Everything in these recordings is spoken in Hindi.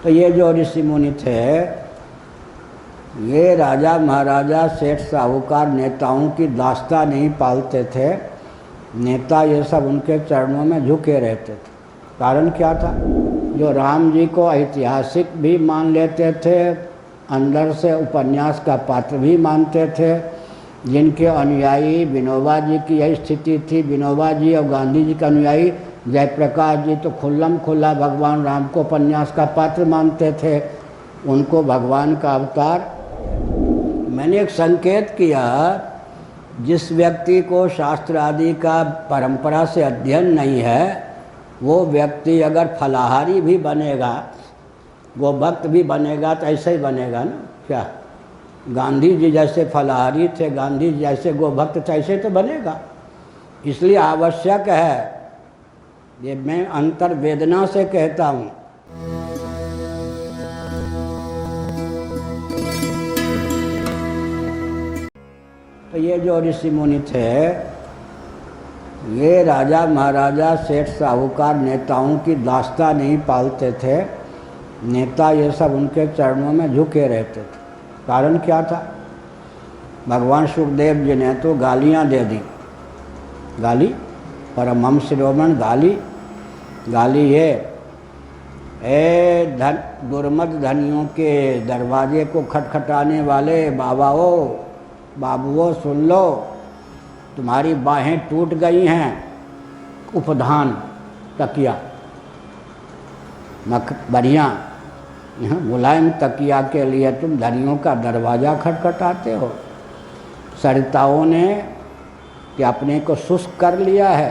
तो ये जो ऋषि मुनि थे, ये राजा महाराजा सेठ साहूकार नेताओं की दास्ता नहीं पालते थे। नेता ये सब उनके चरणों में झुके रहते थे। कारण क्या था? जो राम जी को ऐतिहासिक भी मान लेते थे, अंदर से उपन्यास का पात्र भी मानते थे, जिनके अनुयायी विनोबा जी की यही स्थिति थी। विनोबा जी और गांधी जी के अनुयायी जयप्रकाश जी तो खुल्लम खुल्ला भगवान राम को उपन्यास का पात्र मानते थे, उनको भगवान का अवतार। मैंने एक संकेत किया, जिस व्यक्ति को शास्त्र आदि का परंपरा से अध्ययन नहीं है, वो व्यक्ति अगर फलाहारी भी बनेगा, गोभक्त भी बनेगा, तो ऐसे ही बनेगा ना। क्या गांधी जी जैसे फलाहारी थे, गांधी जी जैसे गोभक्त थे, ऐसे तो बनेगा। इसलिए आवश्यक है, ये मैं अंतर्वेदना से कहता हूँ। तो ये जो ऋषि मुनि थे, ये राजा महाराजा सेठ साहूकार नेताओं की दास्ता नहीं पालते थे। नेता ये सब उनके चरणों में झुके रहते थे। कारण क्या था? भगवान सुखदेव जी ने तो गालियाँ दे दी। गाली, परमहंस शिरोमणि गाली ये, ए दुर्मद धनियों के दरवाजे को खटखटाने वाले बाबुओं सुन लो, तुम्हारी बाहें टूट गई हैं। उपधान तकिया बढ़िया मुलायम तकिया के लिए तुम धनियों का दरवाज़ा खटखटाते हो। सरिताओं ने कि अपने को शुष्क कर लिया है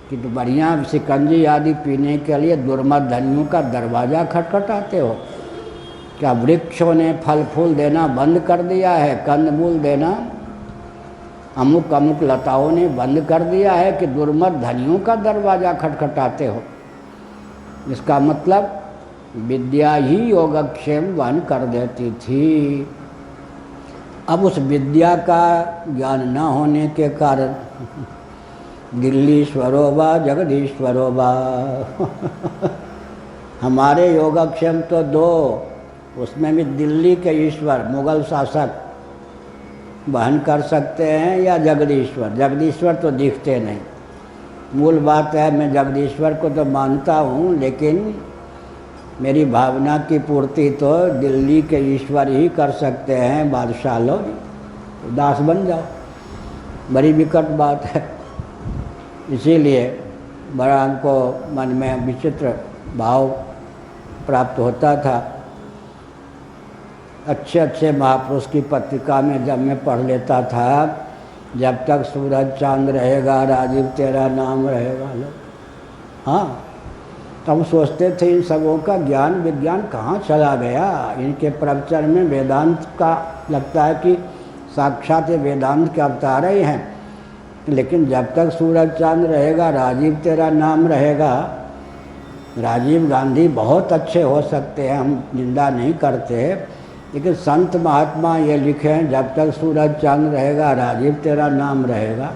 कि तो बढ़िया शिकंजी आदि पीने के लिए दुर्मद धनियों का दरवाज़ा खटखटाते हो। क्या वृक्षों ने फल फूल देना बंद कर दिया है? कंदमूल देना अमुक अमुक लताओं ने बंद कर दिया है कि दुर्मद धनियों का दरवाज़ा खटखटाते हो? इसका मतलब विद्या ही योगक्षेम वहन कर देती थी। अब उस विद्या का ज्ञान न होने के कारण दिल्लीश्वरो वा जगदीश्वरो वा हमारे योगक्षेम तो दो, उसमें भी दिल्ली के ईश्वर मुग़ल शासक वहन कर सकते हैं या जगदीश्वर। जगदीश्वर तो दिखते नहीं। मूल बात है, मैं जगदीश्वर को तो मानता हूँ, लेकिन मेरी भावना की पूर्ति तो दिल्ली के ईश्वर ही कर सकते हैं। बादशाह लोग दास बन जाओ, बड़ी विकट बात है। इसीलिए बड़ा हमको मन में विचित्र भाव प्राप्त होता था। अच्छे अच्छे महापुरुष की पत्रिका में जब मैं पढ़ लेता था, जब तक सूरज चांद रहेगा राजीव तेरा नाम रहेगा। लो हाँ, तो हम सोचते थे इन सबों का ज्ञान विज्ञान कहाँ चला गया। इनके प्रवचन में वेदांत का लगता है कि साक्षात वेदांत के अवतार ही हैं, लेकिन जब तक सूरज चांद रहेगा राजीव तेरा नाम रहेगा। राजीव गांधी बहुत अच्छे हो सकते हैं, हम निंदा नहीं करते, लेकिन संत महात्मा ये लिखे हैं जब तक सूरज चांद रहेगा राजीव तेरा नाम रहेगा।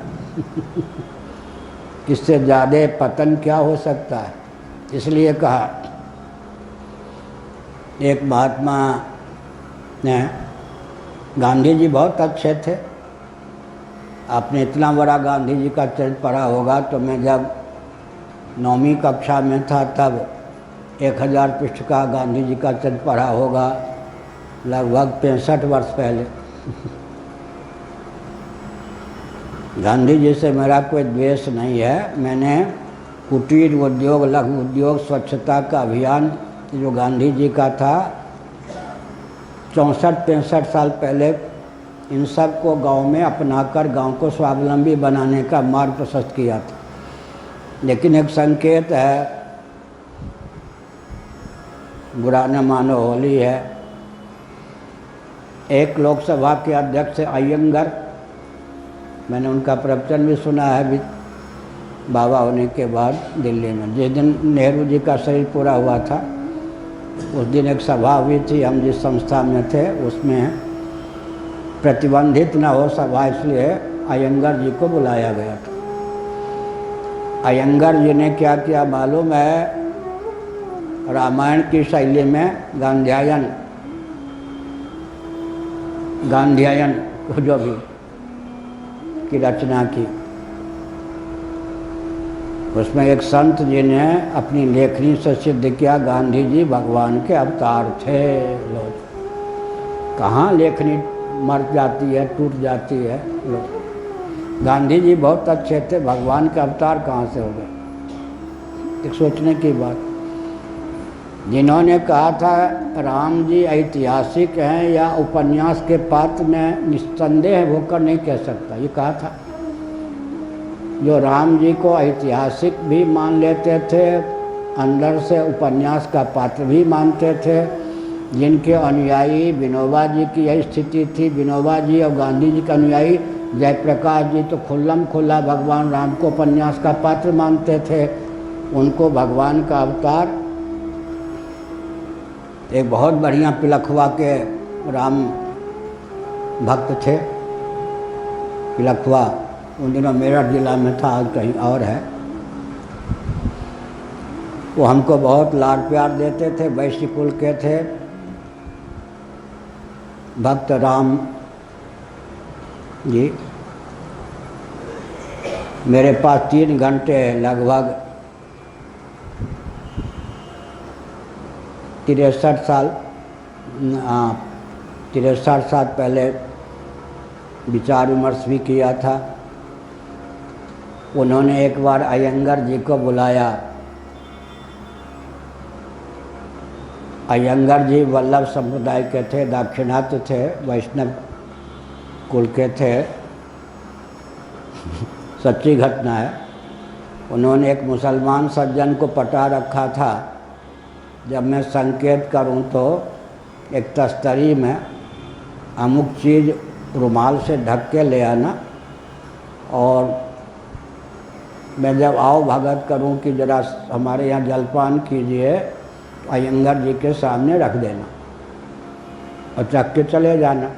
इससे ज़्यादा पतन क्या हो सकता है? इसलिए कहा, एक महात्मा ने, गांधी जी बहुत अच्छे थे। आपने इतना बड़ा गांधी जी का चरित्र पढ़ा होगा। तो मैं जब 9वीं कक्षा में था तब 1000 पृष्ठ का गांधी जी का चरित्र पढ़ा होगा, लगभग 65 वर्ष पहले। गांधी जी से मेरा कोई द्वेष नहीं है। मैंने कुटीर उद्योग, लघु उद्योग, स्वच्छता का अभियान जो गांधी जी का था 64-65 साल पहले, इन सब को गांव में अपनाकर गांव को स्वावलंबी बनाने का मार्ग प्रशस्त किया था। लेकिन एक संकेत है, बुरा न मानो, होली है। एक लोकसभा के अध्यक्ष अयंगर, मैंने उनका प्रवचन भी सुना है बाबा होने के बाद दिल्ली में। जिस दिन नेहरू जी का शरीर पूरा हुआ था उस दिन एक सभा हुई थी। हम जिस संस्था में थे उसमें प्रतिबंधित न हो सभा, इसलिए अयंगर जी को बुलाया गया था। अयंगर जी ने क्या किया मालूम है? रामायण की शैली में गांधीयन जो भी की रचना की, उसमें एक संत जी ने अपनी लेखनी से सिद्ध किया गांधी जी भगवान के अवतार थे। लो, कहाँ लेखनी मर जाती है, टूट जाती है। लो, गांधी जी बहुत अच्छे थे, भगवान के अवतार कहाँ से हो गए? एक सोचने की बात। जिन्होंने कहा था राम जी ऐतिहासिक हैं या उपन्यास के पात्र, में निस्संदेह होकर नहीं कह सकता, ये कहा था। जो राम जी को ऐतिहासिक भी मान लेते थे, अंदर से उपन्यास का पात्र भी मानते थे, जिनके अनुयायी विनोबा जी की यही स्थिति थी। विनोबा जी और गांधी जी के अनुयायी जयप्रकाश जी तो खुल्लम खुल्ला भगवान राम को उपन्यास का पात्र मानते थे, उनको भगवान का अवतार। एक बहुत बढ़िया पिलखवा के राम भक्त थे, पिलखवा उन दिनों मेरठ जिला में था, आज कहीं और है। वो हमको बहुत लाड प्यार देते थे, वैश्य कुल के थे, भक्त राम जी। मेरे पास 3 घंटे लगभग 63 साल पहले विचार विमर्श भी किया था। उन्होंने एक बार अयंगर जी को बुलाया। अयंगर जी वल्लभ संप्रदाय के थे, दाक्षिणात्य थे, वैष्णव कुल के थे। सच्ची घटना है। उन्होंने एक मुसलमान सज्जन को पटा रखा था। जब मैं संकेत करूं तो एक तस्तरी में अमुक चीज़ रुमाल से ढक के ले आना, और मैं जब आओ भगत करूं कि जरा हमारे यहाँ जलपान कीजिए, अयंगर जी के सामने रख देना और चख के चले जाना।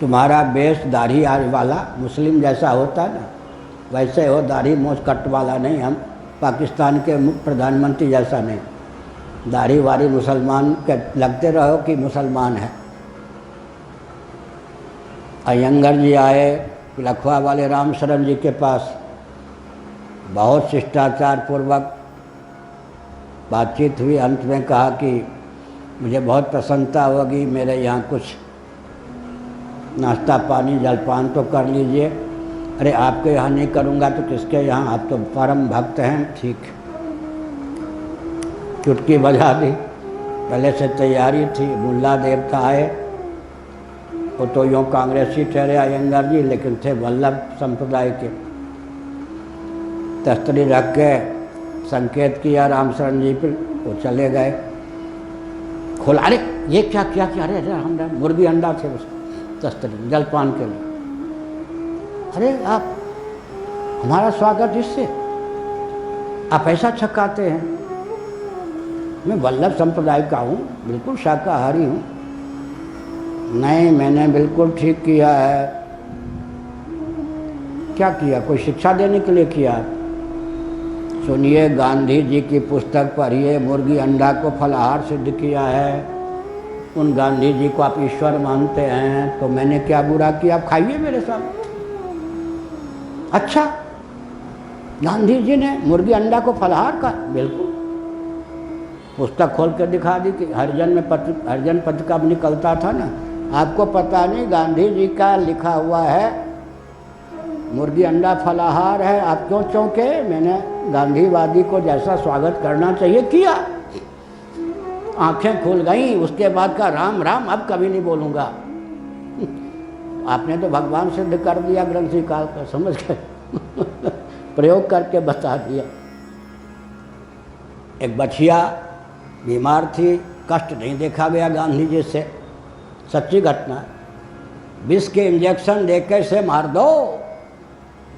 तुम्हारा बेस दाढ़ी वाला मुस्लिम जैसा होता है ना, वैसे हो, दाढ़ी मूछ कट वाला नहीं। हम पाकिस्तान के प्रधानमंत्री जैसा नहीं, दाढ़ी वाली मुसलमान के लगते रहो कि मुसलमान है। अयंगर जी आए लखवा वाले राम शरण जी के पास, बहुत शिष्टाचार पूर्वक बातचीत हुई। अंत में कहा कि मुझे बहुत प्रसन्नता होगी, मेरे यहाँ कुछ नाश्ता पानी जलपान तो कर लीजिए। अरे आपके यहाँ नहीं करूँगा तो किसके यहाँ, आप तो परम भक्त हैं। ठीक, चुटकी बजा दी। पहले से तैयारी थी। मुल्ला देवता आए, वो तो यूँ कांग्रेसी ठहरे अयंगर जी, लेकिन थे वल्लभ संप्रदाय के। तस्तरी रख के संकेत किया रामशरण जी पर, वो चले गए। खोला, अरे ये क्या किया? अरे राम राम, मुर्गी अंडा थे उस तस्तरी जलपान के लिए। अरे आप हमारा स्वागत इससे, आप ऐसा छकाते हैं? मैं वल्लभ संप्रदाय का हूँ, बिल्कुल शाकाहारी हूँ। नहीं, मैंने बिल्कुल ठीक किया है। क्या किया? कोई शिक्षा देने के लिए किया? सुनिए, गांधी जी की पुस्तक पढ़िए, मुर्गी अंडा को फलाहार सिद्ध किया है। उन गांधी जी को आप ईश्वर मानते हैं, तो मैंने क्या बुरा किया? आप खाइए मेरे साथ। अच्छा, गांधी जी ने मुर्गी अंडा को फलाहार का? बिल्कुल। पुस्तक खोल कर दिखा दी कि हरिजन पत्रिका में निकलता था ना। आपको पता नहीं, गांधी जी का लिखा हुआ है मुर्गी अंडा फलाहार है। आप क्यों चौंके? मैंने गांधीवादी को जैसा स्वागत करना चाहिए किया। आंखें खुल गईं। उसके बाद का राम राम अब कभी नहीं बोलूँगा। आपने तो भगवान सिद्ध कर दिया ग्रंथि काल का, समझ गए? प्रयोग करके बता दिया। एक बछिया बीमार थी, कष्ट नहीं देखा गया गांधी जी से। सच्ची घटना है। विष के इंजेक्शन देकर से मार दो,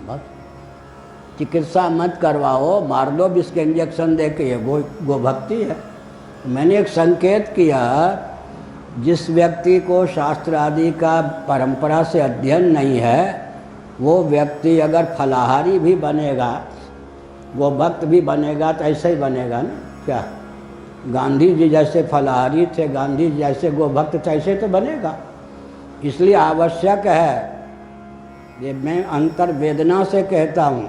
बस चिकित्सा मत करवाओ, मार दो विष के इंजेक्शन दे के। ये गो भक्ति है। मैंने एक संकेत किया, जिस व्यक्ति को शास्त्र आदि का परंपरा से अध्ययन नहीं है, वो व्यक्ति अगर फलाहारी भी बनेगा वो भक्त भी बनेगा तो ऐसे ही बनेगा ना। क्या गांधी जी जैसे फलाहारी थे, गांधी जी जैसे गोभक्त थे, ऐसे तो बनेगा। इसलिए आवश्यक है, ये मैं अंतर्वेदना से कहता हूँ।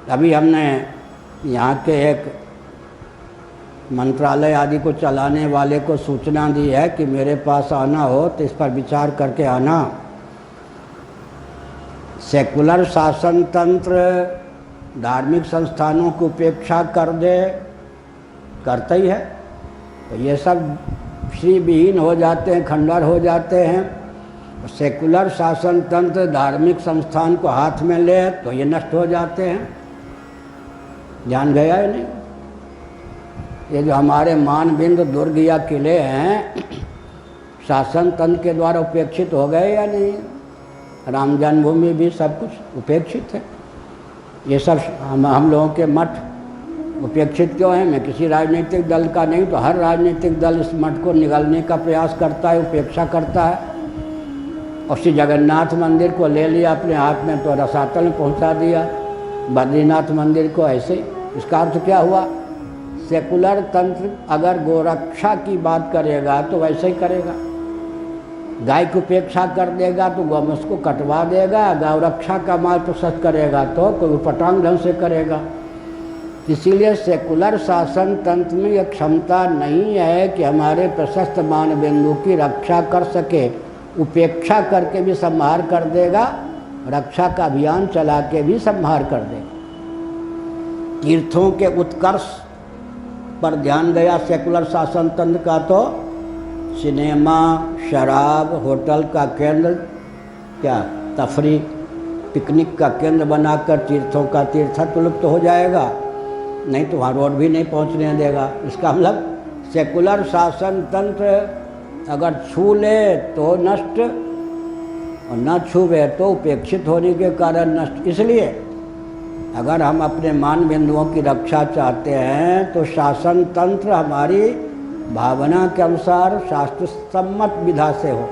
अभी हमने यहाँ के एक मंत्रालय आदि को चलाने वाले को सूचना दी है कि मेरे पास आना हो तो इस पर विचार करके आना। सेकुलर शासन तंत्र धार्मिक संस्थानों की उपेक्षा कर दे, करता ही है, तो ये सब श्री विहीन हो जाते हैं, खंडर हो जाते हैं। सेकुलर शासन तंत्र धार्मिक संस्थान को हाथ में ले तो ये नष्ट हो जाते हैं। ध्यान गया है नहीं? ये जो हमारे मानबिंद दुर्ग या किले हैं, शासन तंत्र के द्वारा उपेक्षित हो गए या नहीं? राम जन्मभूमि भी सब कुछ उपेक्षित है। ये सब हम लोगों के मठ उपेक्षित क्यों है? मैं किसी राजनीतिक दल का नहीं, तो हर राजनीतिक दल इस मठ को निगलने का प्रयास करता है, उपेक्षा करता है। और श्री जगन्नाथ मंदिर को ले लिया अपने हाथ में तो रसातल में पहुंचा दिया, बद्रीनाथ मंदिर को ऐसे ही। इसका अर्थ क्या हुआ? सेकुलर तंत्र अगर गोरक्षा की बात करेगा तो वैसे ही करेगा। गाय की उपेक्षा कर देगा तो गौमूत्र को कटवा देगा, गौरक्षा का माल प्रशस्त करेगा तो कोई पटांग ढंग से करेगा। इसीलिए सेकुलर शासन तंत्र में यह क्षमता नहीं है कि हमारे प्रशस्त मानबिंदु की रक्षा कर सके। उपेक्षा करके भी संहार कर देगा, रक्षा का अभियान चला के भी संहार कर देगा। तीर्थों के उत्कर्ष पर ध्यान गया सेकुलर शासन तंत्र का तो सिनेमा, शराब, होटल का केंद्र, क्या तफरी, पिकनिक का केंद्र बनाकर तीर्थों का तीर्थत्व लुप्त हो जाएगा। नहीं तो वहाँ रोड भी नहीं पहुँचने देगा। इसका मतलब सेकुलर शासन तंत्र अगर छू ले तो नष्ट, और न छूवे तो उपेक्षित होने के कारण नष्ट। इसलिए अगर हम अपने मान बिंदुओं की रक्षा चाहते हैं तो शासन तंत्र हमारी भावना के अनुसार शास्त्र सम्मत विधा से हो।